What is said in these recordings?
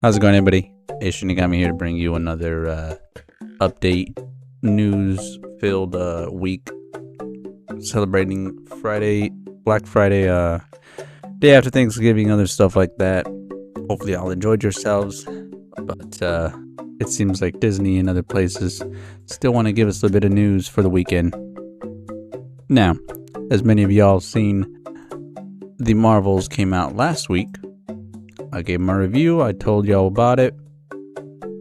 How's it going, everybody? It's Shinigami here to bring you another update, news-filled week celebrating Black Friday, day after Thanksgiving, other stuff like that. Hopefully, y'all enjoyed yourselves, but it seems like Disney and other places still want to give us a bit of news for the weekend. Now, as many of y'all seen, the Marvels came out last week. I gave them a review. I told y'all about it.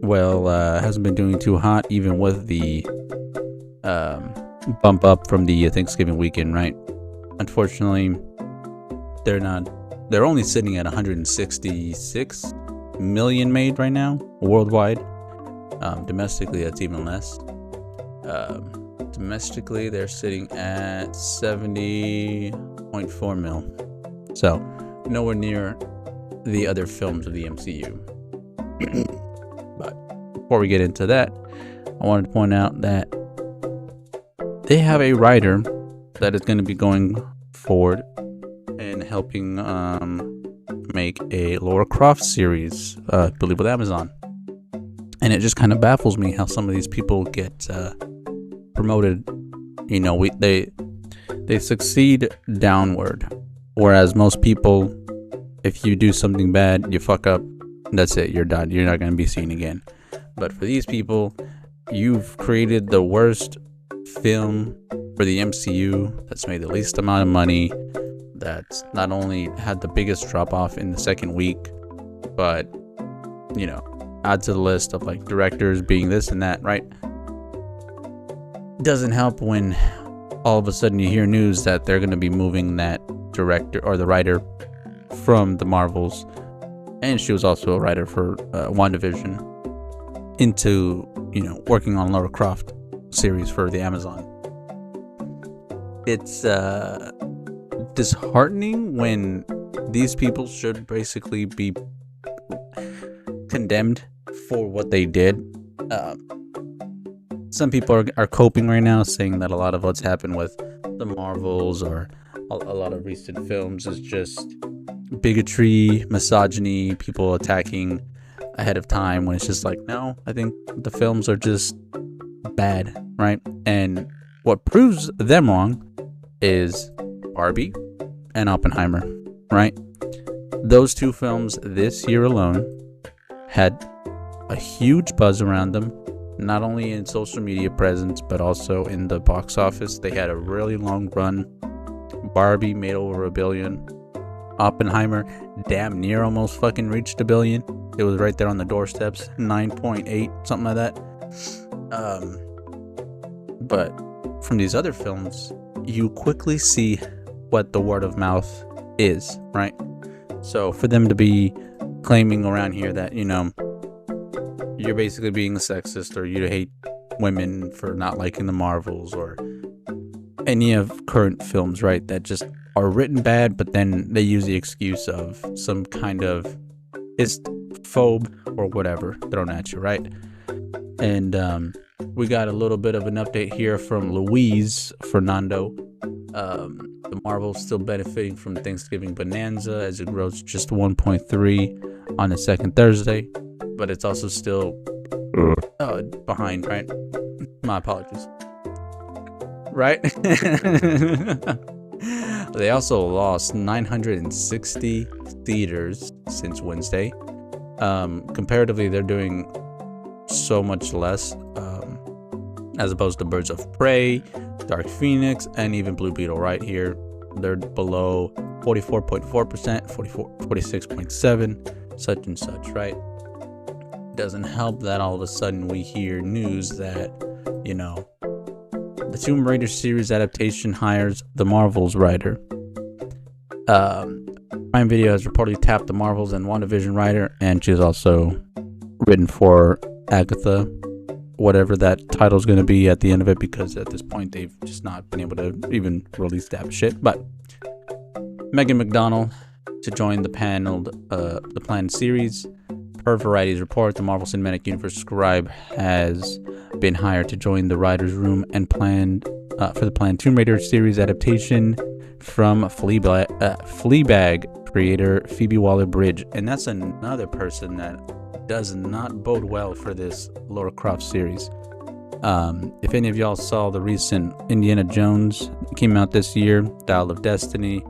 Well, hasn't been doing too hot, even with the bump up from the Thanksgiving weekend, right? Unfortunately, they're only sitting at 166 million made right now worldwide. Domestically, that's even less. Domestically, they're sitting at 70.4 mil. So, nowhere near the other films of the MCU. But before we get into that, I wanted to point out that they have a writer that is going to be going forward and helping make a Lara Croft series, I believe with Amazon. And it just kind of baffles me how some of these people get promoted. You know, they succeed downward, whereas most people, if you do something bad, you fuck up, that's it, you're done. You're not going to be seen again. But for these people, you've created the worst film for the MCU that's made the least amount of money, that's not only had the biggest drop off in the second week, but, you know, add to the list of like directors being this and that, right? Doesn't help when all of a sudden you hear news that they're going to be moving that director or the writer from the Marvels, and she was also a writer for WandaVision, into, you know, working on Lara Croft series for the Amazon. It's disheartening when these people should basically be condemned for what they did. Some people are coping right now, saying that a lot of what's happened with the Marvels or a lot of recent films is just bigotry, misogyny, people attacking ahead of time, when it's just like, no, I think the films are just bad, right? And what proves them wrong is Barbie and Oppenheimer, right? Those two films this year alone had a huge buzz around them, not only in social media presence, but also in the box office. They had a really long run. Barbie made over $1 billion. Oppenheimer damn near almost fucking reached $1 billion. It was right there on the doorsteps, 9.8, something like that. But from these other films, you quickly see what the word of mouth is, right? So for them to be claiming around here that, you know, you're basically being a sexist, or you hate women for not liking the Marvels, or any of current films, right, that just are written bad, but then they use the excuse of some kind of phobe or whatever thrown at you, right? And we got a little bit of an update here from Luis Fernando. The Marvel's still benefiting from Thanksgiving bonanza, as it grows just 1.3 on the second Thursday, but it's also still behind, right? My apologies. Right? They also lost 960 theaters since Wednesday. Comparatively, they're doing so much less, as opposed to Birds of Prey, Dark Phoenix, and even Blue Beetle right here. They're below 44.4%, 46.7%, such and such, right? Doesn't help that all of a sudden we hear news that, you know, the Tomb Raider series adaptation hires the Marvels writer. Prime Video has reportedly tapped the Marvels and WandaVision writer, and she's also written for Agatha, whatever that title is going to be at the end of it, because at this point they've just not been able to even release that shit. But Megan McDonnell to join the planned series. Per Variety's report, the Marvel Cinematic Universe scribe has been hired to join the writer's room and planned for the planned Tomb Raider series adaptation from Fleabag creator Phoebe Waller-Bridge. And that's another person that does not bode well for this Lara Croft series. If any of y'all saw the recent Indiana Jones came out this year, Dial of Destiny,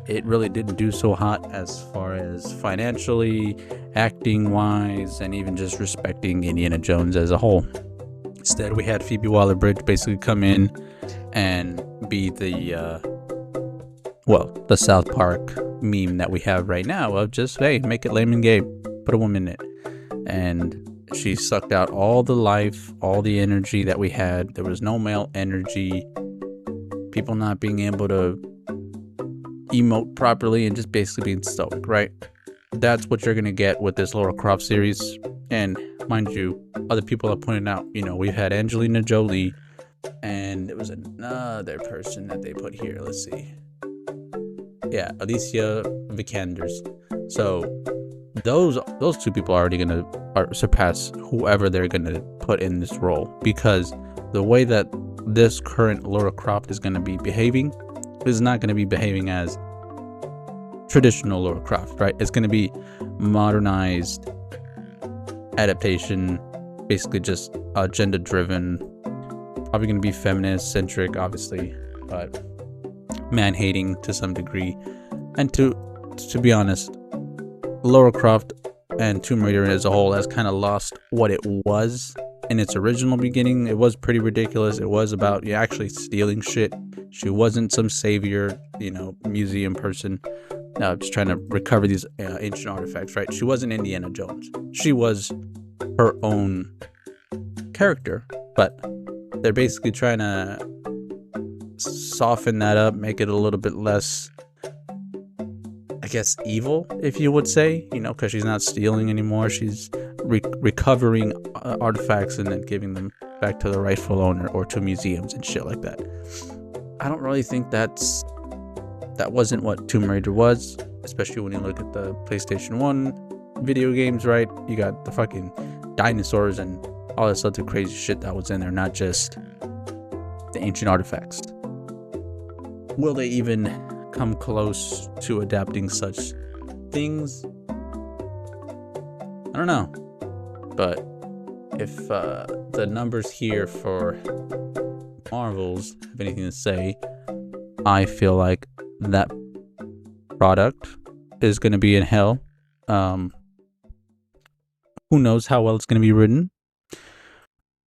it really didn't do so hot as far as financially, acting wise, and even just respecting Indiana Jones as a whole. Instead, we had Phoebe Waller-Bridge basically come in and be the South Park meme that we have right now of just, hey, make it lame and gay, put a woman in it. And she sucked out all the life, all the energy that we had. There was no male energy, people not being able to emote properly and just basically being stoic, right? That's what you're going to get with this Lara Croft series. And mind you, other people are pointing out, we had Angelina Jolie, and there was another person that they put here. Let's see. Yeah, Alicia Vikander. So those two people are already going to surpass whoever they're going to put in this role, because the way that this current Lara Croft is going to be behaving is not going to be behaving as traditional Lara Croft, right? It's going to be modernized adaptation, basically just agenda driven, probably going to be feminist centric, obviously, but man hating to some degree. And to be honest, Lara Croft and Tomb Raider as a whole has kind of lost what it was in its original beginning. It was pretty ridiculous. It was about actually stealing shit. She wasn't some savior, museum person just trying to recover these ancient artifacts, right? She wasn't Indiana Jones. She was her own character, but they're basically trying to soften that up, make it a little bit less, I guess, evil, if you would say, because she's not stealing anymore. She's recovering artifacts and then giving them back to the rightful owner or to museums and shit like that. I don't really think that wasn't what Tomb Raider was, especially when you look at the PlayStation 1 video games, right? You got the fucking dinosaurs and all this other crazy shit that was in there, not just the ancient artifacts. Will they even come close to adapting such things? I don't know. But if the numbers here for Marvels have anything to say, I feel like that product is going to be in hell. Who knows how well it's going to be written,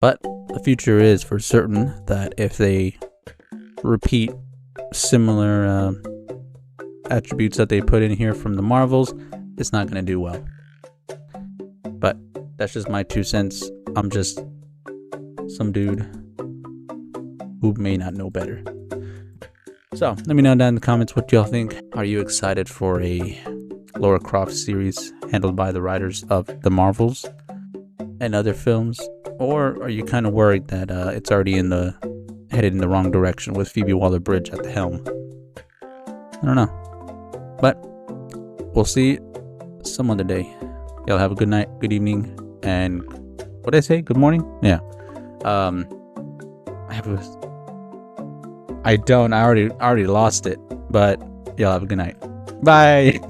but the future is for certain that if they repeat similar attributes that they put in here from the Marvels, it's not going to do well. But that's just my 2 cents. I'm just some dude who may not know better. So let me know down in the comments what y'all think. Are you excited for a Lara Croft series handled by the writers of the Marvels and other films, or are you kind of worried that it's already headed in the wrong direction with Phoebe Waller-Bridge at the helm? I don't know, but we'll see some other day. Y'all have a good night, good evening, and what did I say? Good morning? Yeah. I already lost it, but y'all have a good night. Bye.